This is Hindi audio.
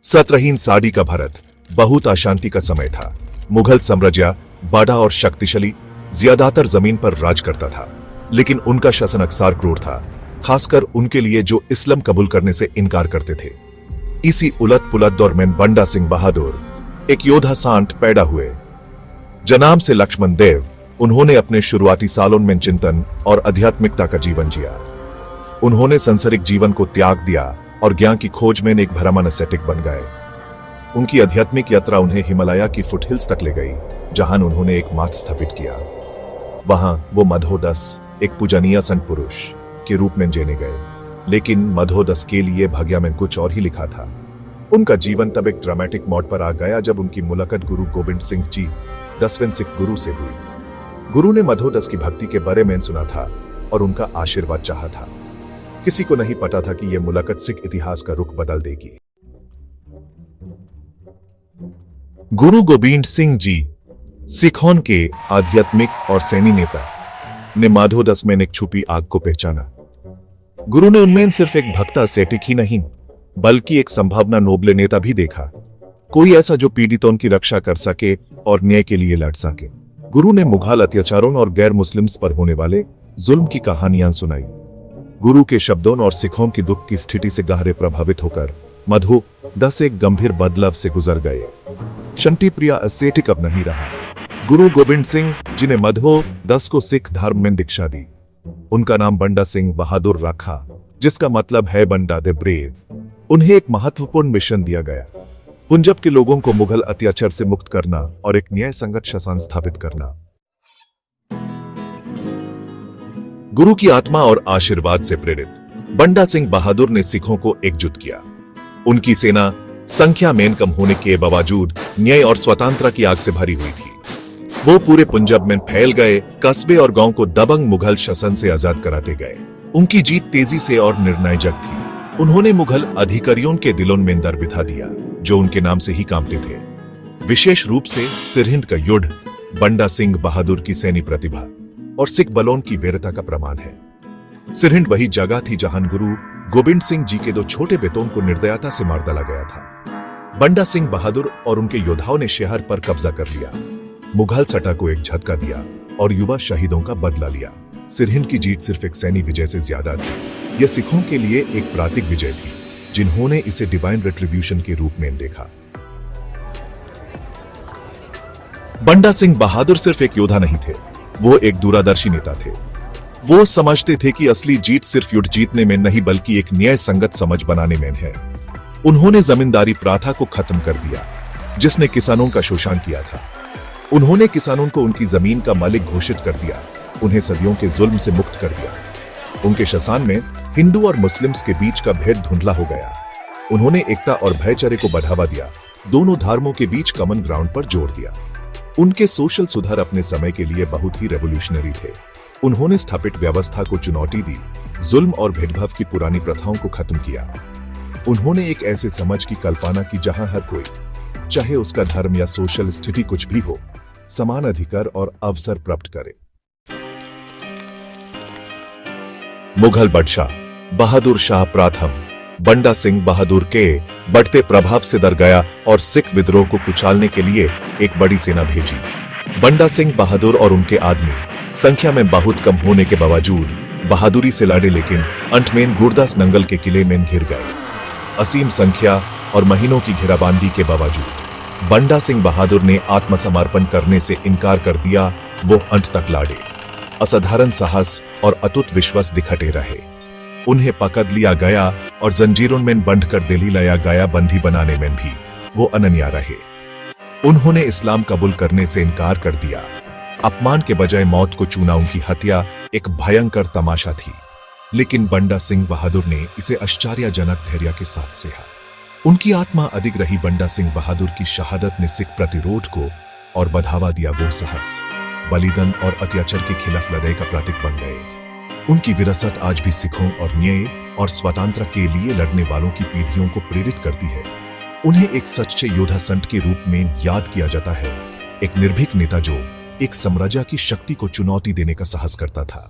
सत्रहीन साड़ी का भारत बहुत अशांति का समय था। मुगल साम्राज्य बड़ा और शक्तिशाली ज्यादातर जमीन पर राज करता था, लेकिन उनका शासन अक्सर क्रूर था, खासकर उनके लिए जो इस्लाम कबूल करने से इनकार करते थे। इसी उलट पुलट दौर में बंडा सिंह बहादुर एक योद्धा सांट पैदा हुए। जनाम से लक्ष्मण देव, उन्होंने अपने शुरुआती सालों में चिंतन और आध्यात्मिकता का जीवन जिया। उन्होंने सांसारिक जीवन को त्याग दिया और ज्ञान की खोज में एक भ्रमण एसेटिक बन गए। उनकी आध्यात्मिक यात्रा उन्हें हिमालय की फुटहिल्स तक ले गई, जहां उन्होंने एक मठ स्थापित किया। वहां वो मधोदस, एक पूजनीय संत पुरुष के रूप में जाने गए, लेकिन मधोदस के लिए भाग्य में कुछ और ही लिखा था। उनका जीवन तब एक ड्रामेटिक मोड पर आ गया जब उनकी मुलाकात गुरु गोविंद सिंह जी 10वें सिख गुरु से हुई। गुरु ने मधोदस की भक्ति के बारे में सुना था और उनका आशीर्वाद चाहा था। किसी को नहीं पता था कि यह मुलाकात सिख इतिहास का रुख बदल देगी। गुरु गोविंद सिंह जी सिखों के आध्यात्मिक और सैनी नेता ने मधोदस में एक छुपी आग को पहचाना। गुरु ने उनमें सिर्फ एक भक्त असेटिक ही नहीं, बल्कि एक संभावना नोबल नेता भी देखा, कोई ऐसा जो पीड़ितों की रक्षा कर सके और न्याय के लिए लड़ सके। गुरु ने मुगल अत्याचारों और गैर मुस्लिम्स पर होने वाले जुल्म की कहानियां सुनाई। गुरु के शब्दों और सिखों की दुख की स्थिति से गहरे प्रभावित होकर मधोदस एक गंभीर बदलाव से गुजर गए। शांति प्रिय असेटिक अब नहीं रहा। गुरु गोविंद सिंह जी ने मधोदस को सिख धर्म में दीक्षा दी। उनका नाम बंडा सिंह बहादुर रखा, जिसका मतलब है बंडा द ब्रेव। उन्हें एक महत्वपूर्ण मिशन दिया गया, पंजाब के लोगों को मुगल अत्याचार से मुक्त करना और एक न्याय संगत शासन स्थापित करना। गुरु की आत्मा और आशीर्वाद से प्रेरित बंडा सिंह बहादुर ने सिखों को एकजुट किया। उनकी सेना संख्या में कम होने के बावजूद न्याय और स्वतंत्रता की आग से भरी हुई थी। वो पूरे पंजाब में फैल गए, कस्बे और गांव को दबंग मुगल शासन से आजाद कराते गए। उनकी जीत तेजी से और निर्णायक थी। उन्होंने मुगल अधिकारियों के दिलों में डर बिठा दिया, जो उनके नाम से ही कांपते थे। विशेष रूप से सिरहिंद का युद्ध बंडा सिंह बहादुर की सैन्य प्रतिभा और सिख बलों की वीरता का प्रमाण है। सिरहिंद वही जगह थी जहां गुरु गोविंद सिंह जी के दो छोटे बेटों को निर्दयता से मार डाला गया था। बंडा सिंह बहादुर और उनके योद्धाओं ने शहर पर कब्जा कर लिया, मुगल सट्टा को एक झटका दिया और युवा शहीदों का बदला लिया। सिरहिंद की जीत सिर्फ एक सैन्य विजय से ज्यादा थी। यह सिखों के लिए एक प्रतीक विजय थी, जिन्होंने इसे डिवाइन रिट्रीब्यूशन के रूप में देखा। बंडा सिंह बहादुर सिर्फ एक योद्धा नहीं थे, वो एक दूरदर्शी नेता थे। वो समझते थे कि असली जीत सिर्फ युद्ध जीतने में नहीं, बल्कि एक न्याय संगत समझ बनाने में है। उन्होंने जमींदारी प्रथा को खत्म कर दिया, जिसने किसानों का शोषण किया था। उन्होंने किसानों को उनकी जमीन का मालिक घोषित कर दिया, उन्हें सदियों के जुल्म से मुक्त कर दिया। उनके शासन में हिंदू और मुस्लिम्स के बीच का भेद धुंधला हो गया। उन्होंने एकता और भाईचारे को बढ़ावा दिया, दोनों धर्मों के बीच कॉमन ग्राउंड पर जोर दिया। उनके सोशल सुधार अपने समय के लिए बहुत ही रेवोल्यूशनरी थे। उन्होंने स्थापित व्यवस्था को चुनौती दी, जुल्म और भेदभाव की पुरानी प्रथाओं को खत्म किया। उन्होंने एक ऐसे समाज की कल्पना की जहां हर कोई, चाहे उसका धर्म या सोशल स्थिति कुछ भी हो, समान अधिकार और अवसर प्राप्त करे। मुगल बादशाह बहादुर शाह प्रथम बंडा सिंह बहादुर के बढ़ते प्रभाव से डर गया और सिख विद्रोह को कुचलने के लिए एक बड़ी सेना भेजी। बंडा सिंह बहादुर और उनके आदमी संख्या में बहुत कम होने के बावजूद बहादुरी से लड़े, लेकिन अंत में गुरदास नंगल के किले में घिर गए। असीम संख्या और महीनों की घेराबंदी के बावजूद बंडा सिंह बहादुर ने आत्मसमर्पण करने से इनकार कर दिया। वो अंत तक लड़े, असाधारण साहस और अटूट विश्वास दिखाते रहे। उन्हें पकड़ लिया गया और जंजीरों में बंद कर दिल्ली लाया गया। बंदी बनाने में भी वो अनन्य रहे। उन्होंने इस्लाम कबूल करने से इनकार कर दिया। अपमान के बजाय मौत को चुना। उनकी हत्या एक भयंकर तमाशा थी, लेकिन बंडा सिंह बहादुर ने इसे आश्चर्यजनक धैर्य के साथ सहा। उनकी आत्मा अडिग रही। बंडा सिंह बहादुर की शहादत ने सिख प्रतिरोध को और बढ़ावा दिया। वो साहस, बलिदान और अत्याचार के खिलाफ लड़ाई का प्रतीक बन गए। उनकी विरासत आज भी सिखों और न्याय और स्वतंत्रता के लिए लड़ने वालों की पीढ़ियों को प्रेरित करती है। उन्हें एक सच्चे योद्धा संत के रूप में याद किया जाता है, एक निर्भीक नेता जो एक साम्राज्य की शक्ति को चुनौती देने का साहस करता था।